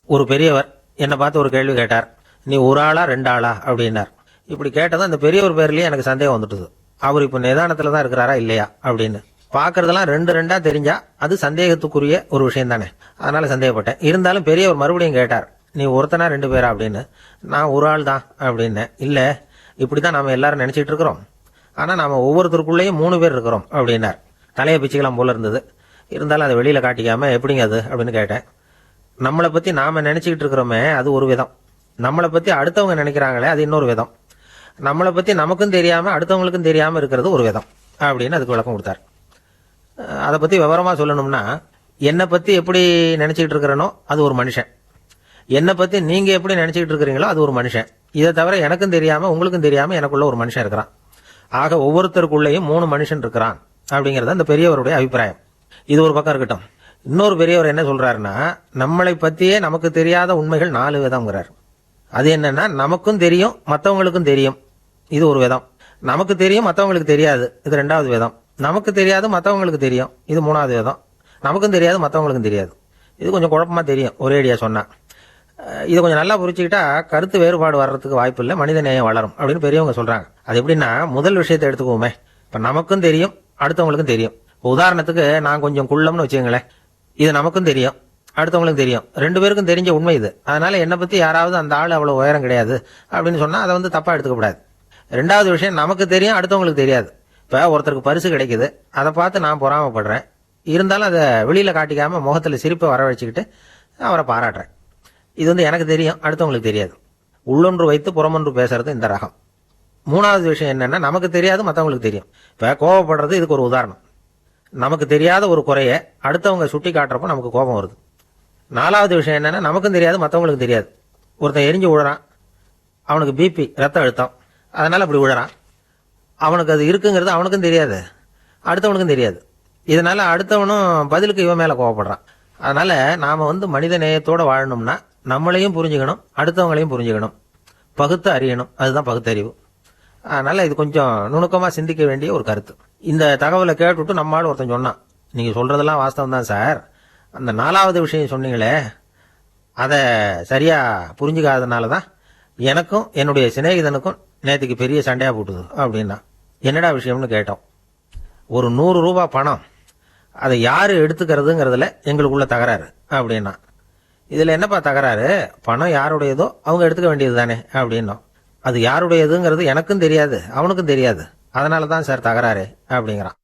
ஒரு பெரியவர் என்னை பார்த்து ஒரு கேள்வி கேட்டார். நீ ஒரு ஆளா ரெண்டு ஆளா அப்படின்னார். இப்படி கேட்டதும் அந்த பெரியவர் பேர்லயே எனக்கு சந்தேகம் வந்துட்டுது. அவர் இப்ப நிதானத்துல தான் இருக்கிறாரா இல்லையா அப்படின்னு. பாக்குறதெல்லாம் ரெண்டு ரெண்டா தெரிஞ்சா அது சந்தேகத்துக்குரிய ஒரு விஷயம் தானே. அதனால சந்தேகப்பட்டேன். இருந்தாலும் பெரியவர் மறுபடியும் கேட்டார், நீ ஒருத்தனா ரெண்டு பேரா அப்படின்னு. நான் ஒரு ஆள் தான் அப்படின்னு. இல்ல, இப்படிதான் நாம எல்லாரும் நினைச்சிட்டு இருக்கிறோம். ஆனா நாம ஒவ்வொருத்தருக்குள்ளேயும் 3 பேர் இருக்கிறோம் அப்படின்னார். தலையை பிச்சுக்கலாம் போல இருந்தது. இருந்தாலும் அதை வெளியில காட்டிக்காம எப்படிங்க அது அப்படின்னு கேட்டேன். நம்மளை பத்தி நாம நினைச்சுக்கிட்டு இருக்கிறோமே அது ஒரு விதம். நம்மளை பத்தி அடுத்தவங்க நினைக்கிறாங்களே அது இன்னொரு விதம். நம்மளை பத்தி நமக்கும் தெரியாம அடுத்தவங்களுக்கும் தெரியாம இருக்கிறது ஒரு விதம் அப்படின்னு அதுக்கு விளக்கம் கொடுத்தார். அதை பத்தி விவரமா சொல்லணும்னா, என்னை பத்தி எப்படி நினைச்சுக்கிட்டு இருக்கிறனோ அது ஒரு மனுஷன், என்னை பத்தி நீங்க எப்படி நினைச்சுக்கிட்டு இருக்கிறீங்களோ அது ஒரு மனுஷன். இதை தவிர எனக்கும் தெரியாம உங்களுக்கும் தெரியாம எனக்குள்ள ஒரு மனுஷன் இருக்கிறான். ஆக ஒவ்வொருத்தருக்குள்ளேயும் 3 மனுஷன் இருக்கிறான் அப்படிங்கறது அந்த பெரியவருடைய அபிப்பிராயம். இது ஒரு பக்கம் இருக்கட்டும். இன்னொரு பெரியவர் என்ன சொல்றாருன்னா, நம்மளை பத்தியே நமக்கு தெரியாத உண்மைகள் 4 விதம்ங்கிறார். அது என்னன்னா, நமக்கும் தெரியும் மற்றவங்களுக்கும் தெரியும், இது ஒரு விதம். நமக்கு தெரியும் மற்றவங்களுக்கு தெரியாது, இது 2வது விதம். நமக்கு தெரியாது மற்றவங்களுக்கு தெரியும், இது 3வது விதம். நமக்கும் தெரியாது மற்றவங்களுக்கும் தெரியாது. இது கொஞ்சம் குழப்பமா தெரியும் ஒரேடியா சொன்னா. இதை கொஞ்சம் நல்லா புரிச்சுக்கிட்டா கருத்து வேறுபாடு வர்றதுக்கு வாய்ப்பு இல்லை, மனித நேயம் வளரும் அப்படின்னு பெரியவங்க சொல்றாங்க. அது எப்படின்னா, முதல் விஷயத்தை எடுத்துக்குவோமே. இப்ப நமக்கும் தெரியும் அடுத்தவங்களுக்கும் தெரியும். உதாரணத்துக்கு நான் கொஞ்சம் குள்ளம்னு வச்சுங்களேன். இது நமக்கும் தெரியும் அடுத்தவங்களுக்கும் தெரியும், 2 பேருக்கும் தெரிஞ்ச உண்மை இது. அதனால என்னை பத்தி யாராவது அந்த ஆள் அவ்வளவு உயரம் கிடையாது அப்படின்னு சொன்னா அதை தப்பா எடுத்துக்க கூடாது. 2வது விஷயம், நமக்கு தெரியும் அடுத்தவங்களுக்கு தெரியாது. இப்ப ஒருத்தருக்கு பரிசு கிடைக்குது, அதை பார்த்து நான் பொறாமப்படுறேன். இருந்தாலும் அதை வெளியில காட்டிக்காம முகத்துல சிரிப்பை வரவழைச்சுக்கிட்டு அவரை பாராட்டுறேன். இது எனக்கு தெரியும் அடுத்தவங்களுக்கு தெரியாது. உள்ளொன்று வைத்து புறமொன்று பேசுறது இந்த ரகம். 3வது விஷயம் என்னன்னா, நமக்கு தெரியாது மற்றவங்களுக்கு தெரியும். இப்ப கோபப்படுறது இதுக்கு ஒரு உதாரணம். நமக்கு தெரியாத ஒரு குறைய அடுத்தவங்க சுட்டி காட்டுறப்ப நமக்கு கோபம் வருது. 4வது விஷயம் என்னன்னா, நமக்கும் தெரியாது மற்றவங்களுக்கு தெரியாது. ஒருத்தன் எரிஞ்சு விழுறான், அவனுக்கு பிபி ரத்த அழுத்தம், அதனால அப்படி விழுறான். அவனுக்கு அது இருக்குங்கிறது அவனுக்கும் தெரியாது அடுத்தவனுக்கும் தெரியாது. இதனால அடுத்தவனும் பதிலுக்கு இவன் மேல கோவப்படுறான். அதனால நாம மனித நேயத்தோட வாழணும்னா நம்மளையும் புரிஞ்சுக்கணும் அடுத்தவங்களையும் புரிஞ்சுக்கணும், பகுத்து அறியணும். அதுதான் பகுத்தறிவு. அதனால இது கொஞ்சம் நுணுக்கமா சிந்திக்க வேண்டிய ஒரு கருத்து. இந்த தகவலை கேட்டுவிட்டு நம்மால் ஒருத்தன் சொன்னான், நீங்க சொல்றதெல்லாம் வாஸ்தவம் தான் சார், அந்த 4வது விஷயம் சொன்னீங்களே அதை சரியா புரிஞ்சுக்காதனாலதான் எனக்கும் என்னுடைய சிநேகிதனுக்கும் நேற்றுக்கு பெரிய சண்டையா போட்டுது அப்படின்னா. என்னடா விஷயம்னு கேட்டோம். ஒரு 100 ரூபாய் பணம், அதை யாரு எடுத்துக்கிறதுங்கிறதுல எங்களுக்குள்ள தகராறு அப்படின்னா. இதுல என்னப்பா தகராறு, பணம் யாருடையதோ அவங்க எடுத்துக்க வேண்டியது தானே அப்படின்னோம். அது யாருடையதுங்கிறது எனக்கும் தெரியாது அவனுக்கும் தெரியாது, அதனாலதான் சார் தகராறு அப்படிங்கிறான்.